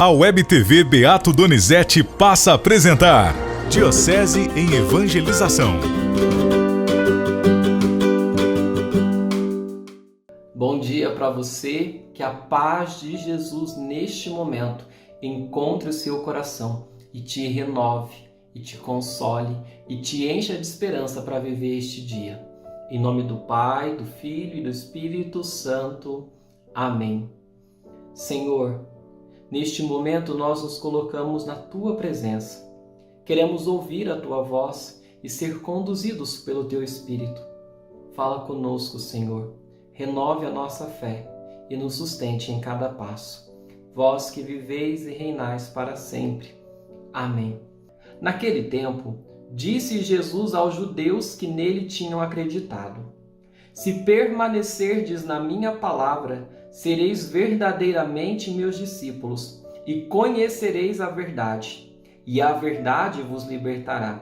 A Web TV Beato Donizete passa a apresentar Diocese em Evangelização. Bom dia para você, que a paz de Jesus neste momento encontre o seu coração e te renove, e te console e te encha de esperança para viver este dia. Em nome do Pai, do Filho e do Espírito Santo. Amém. Senhor, neste momento nós nos colocamos na Tua presença. Queremos ouvir a Tua voz e ser conduzidos pelo Teu Espírito. Fala conosco, Senhor. Renove a nossa fé e nos sustente em cada passo. Vós que viveis e reinais para sempre. Amém. Naquele tempo, disse Jesus aos judeus que nele tinham acreditado: Se permanecerdes na minha palavra, sereis verdadeiramente meus discípulos, e conhecereis a verdade, e a verdade vos libertará.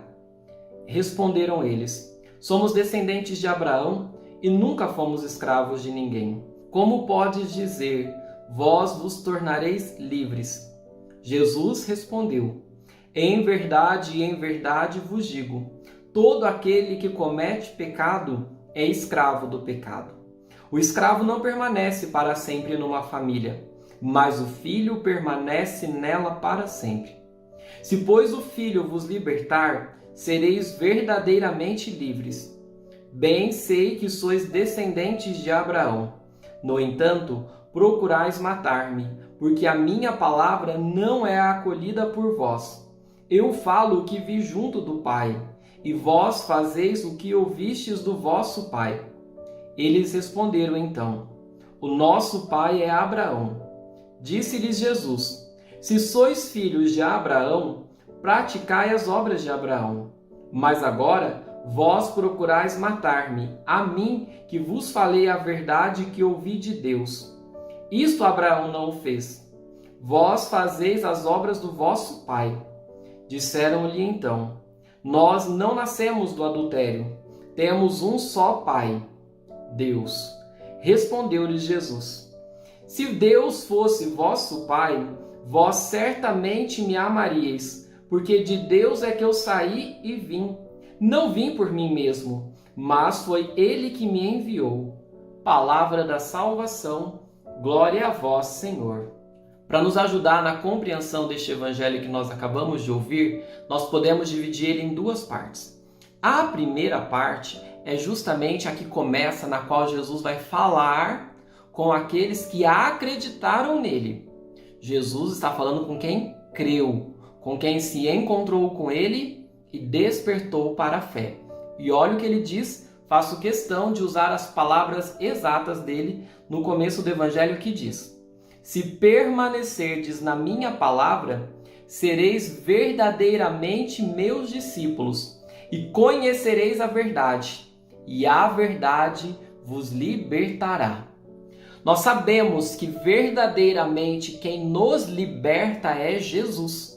Responderam eles: Somos descendentes de Abraão e nunca fomos escravos de ninguém. Como podes dizer, vós vos tornareis livres? Jesus respondeu: em verdade vos digo, todo aquele que comete pecado é escravo do pecado. O escravo não permanece para sempre numa família, mas o filho permanece nela para sempre. Se, pois, o Filho vos libertar, sereis verdadeiramente livres. Bem sei que sois descendentes de Abraão. No entanto, procurais matar-me, porque a minha palavra não é acolhida por vós. Eu falo o que vi junto do Pai, e vós fazeis o que ouvistes do vosso pai. Eles responderam então: O nosso pai é Abraão. Disse-lhes Jesus: Se sois filhos de Abraão, praticai as obras de Abraão. Mas agora vós procurais matar-me, a mim que vos falei a verdade que ouvi de Deus. Isto Abraão não o fez. Vós fazeis as obras do vosso pai. Disseram-lhe então: Nós não nascemos do adultério, temos um só Pai, Deus. Respondeu-lhes Jesus: Se Deus fosse vosso Pai, vós certamente me amaríeis, porque de Deus é que eu saí e vim. Não vim por mim mesmo, mas foi Ele que me enviou. Palavra da salvação, glória a vós, Senhor. Para nos ajudar na compreensão deste evangelho que nós acabamos de ouvir, nós podemos dividir ele em duas partes. A primeira parte é justamente a que começa, na qual Jesus vai falar com aqueles que acreditaram nele. Jesus está falando com quem creu, com quem se encontrou com ele e despertou para a fé. E olha o que ele diz, faço questão de usar as palavras exatas dele no começo do evangelho, que diz: Se permanecerdes na minha palavra, sereis verdadeiramente meus discípulos, e conhecereis a verdade, e a verdade vos libertará. Nós sabemos que verdadeiramente quem nos liberta é Jesus.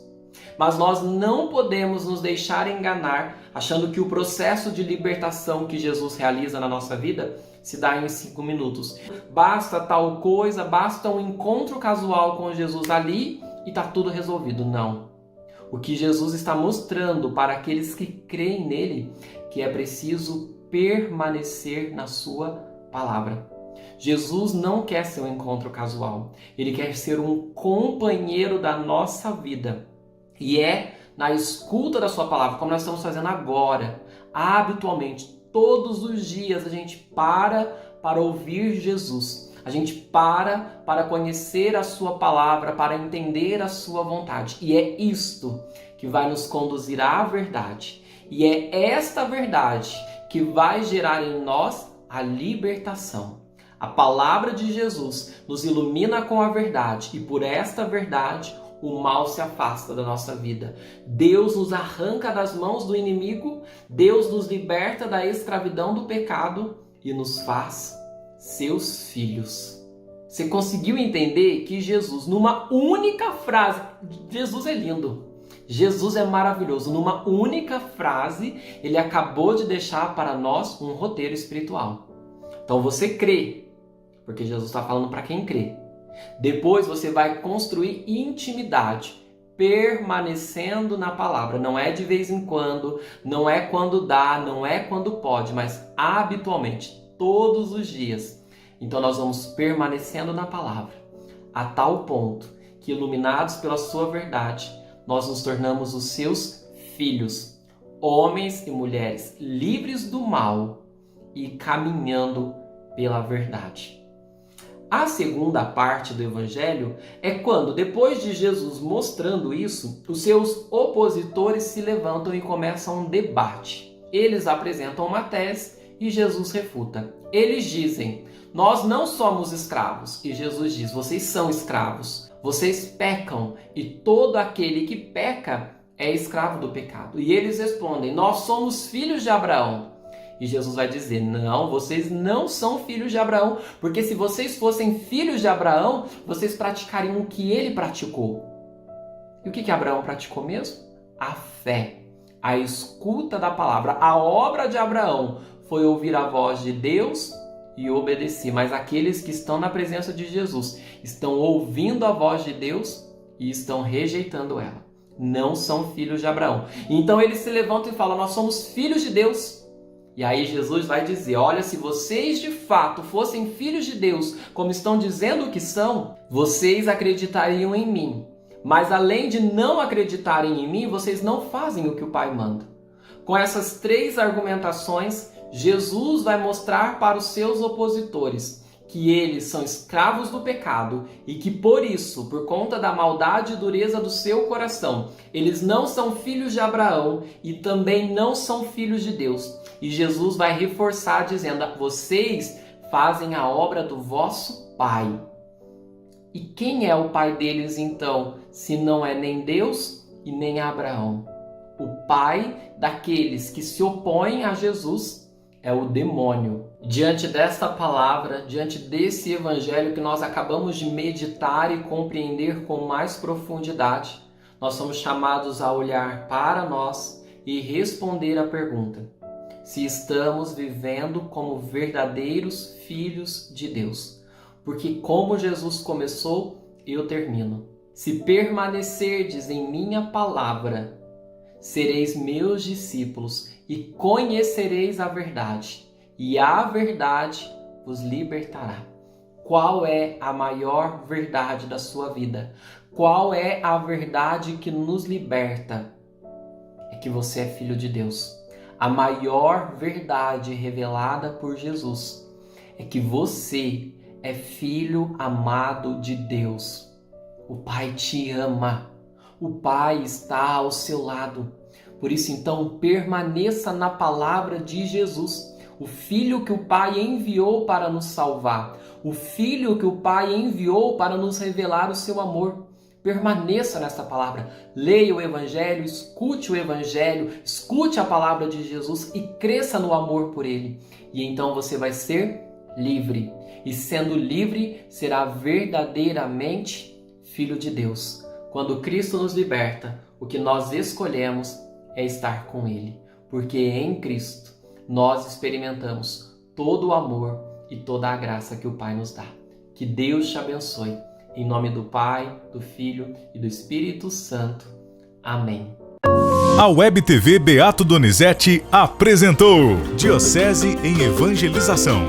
Mas nós não podemos nos deixar enganar, achando que o processo de libertação que Jesus realiza na nossa vida se dá em 5 minutos. Basta tal coisa, basta um encontro casual com Jesus ali e está tudo resolvido. Não. O que Jesus está mostrando para aqueles que creem nele, que é preciso permanecer na sua palavra. Jesus não quer ser um encontro casual. Ele quer ser um companheiro da nossa vida. E é na escuta da sua palavra, como nós estamos fazendo agora, habitualmente, todos os dias a gente para ouvir Jesus. A gente para conhecer a sua palavra, para entender a sua vontade. E é isto que vai nos conduzir à verdade. E é esta verdade que vai gerar em nós a libertação. A palavra de Jesus nos ilumina com a verdade, e por esta verdade o mal se afasta da nossa vida. Deus nos arranca das mãos do inimigo, Deus nos liberta da escravidão do pecado e nos faz seus filhos. Você conseguiu entender que Jesus, numa única frase, Jesus é lindo, Jesus é maravilhoso, numa única frase, ele acabou de deixar para nós um roteiro espiritual. Então você crê, porque Jesus está falando para quem crê. Depois você vai construir intimidade, permanecendo na palavra. Não é de vez em quando, não é quando dá, não é quando pode, mas habitualmente, todos os dias. Então nós vamos permanecendo na palavra, a tal ponto que, iluminados pela sua verdade, nós nos tornamos os seus filhos, homens e mulheres livres do mal e caminhando pela verdade. A segunda parte do Evangelho é quando, depois de Jesus mostrando isso, os seus opositores se levantam e começam um debate. Eles apresentam uma tese e Jesus refuta. Eles dizem: nós não somos escravos. E Jesus diz: vocês são escravos. Vocês pecam e todo aquele que peca é escravo do pecado. E eles respondem: nós somos filhos de Abraão. E Jesus vai dizer: não, vocês não são filhos de Abraão, porque se vocês fossem filhos de Abraão, vocês praticariam o que ele praticou. E o que Abraão praticou mesmo? A fé, a escuta da palavra. A obra de Abraão foi ouvir a voz de Deus e obedecer. Mas aqueles que estão na presença de Jesus estão ouvindo a voz de Deus e estão rejeitando ela. Não são filhos de Abraão. Então eles se levantam e falam: nós somos filhos de Deus. E aí Jesus vai dizer: olha, se vocês de fato fossem filhos de Deus, como estão dizendo que são, vocês acreditariam em mim. Mas além de não acreditarem em mim, vocês não fazem o que o Pai manda. Com essas três argumentações, Jesus vai mostrar para os seus opositores que eles são escravos do pecado e que por isso, por conta da maldade e dureza do seu coração, eles não são filhos de Abraão e também não são filhos de Deus. E Jesus vai reforçar dizendo: vocês fazem a obra do vosso Pai. E quem é o pai deles então, se não é nem Deus e nem Abraão? O pai daqueles que se opõem a Jesus é o demônio. Diante desta palavra, diante desse evangelho que nós acabamos de meditar e compreender com mais profundidade, nós somos chamados a olhar para nós e responder à pergunta: se estamos vivendo como verdadeiros filhos de Deus. Porque como Jesus começou, eu termino. Se permanecerdes em minha palavra, sereis meus discípulos e conhecereis a verdade, e a verdade vos libertará. Qual é a maior verdade da sua vida? Qual é a verdade que nos liberta? É que você é filho de Deus. A maior verdade revelada por Jesus é que você é filho amado de Deus. O Pai te ama. O Pai está ao seu lado. Por isso, então, permaneça na palavra de Jesus, o Filho que o Pai enviou para nos salvar, o Filho que o Pai enviou para nos revelar o seu amor. Permaneça nessa palavra, leia o Evangelho, escute a palavra de Jesus e cresça no amor por Ele. E então você vai ser livre. E sendo livre, será verdadeiramente filho de Deus. Quando Cristo nos liberta, o que nós escolhemos é estar com Ele. Porque em Cristo nós experimentamos todo o amor e toda a graça que o Pai nos dá. Que Deus te abençoe. Em nome do Pai, do Filho e do Espírito Santo. Amém. A Web TV Beato Donizete apresentou Diocese em Evangelização.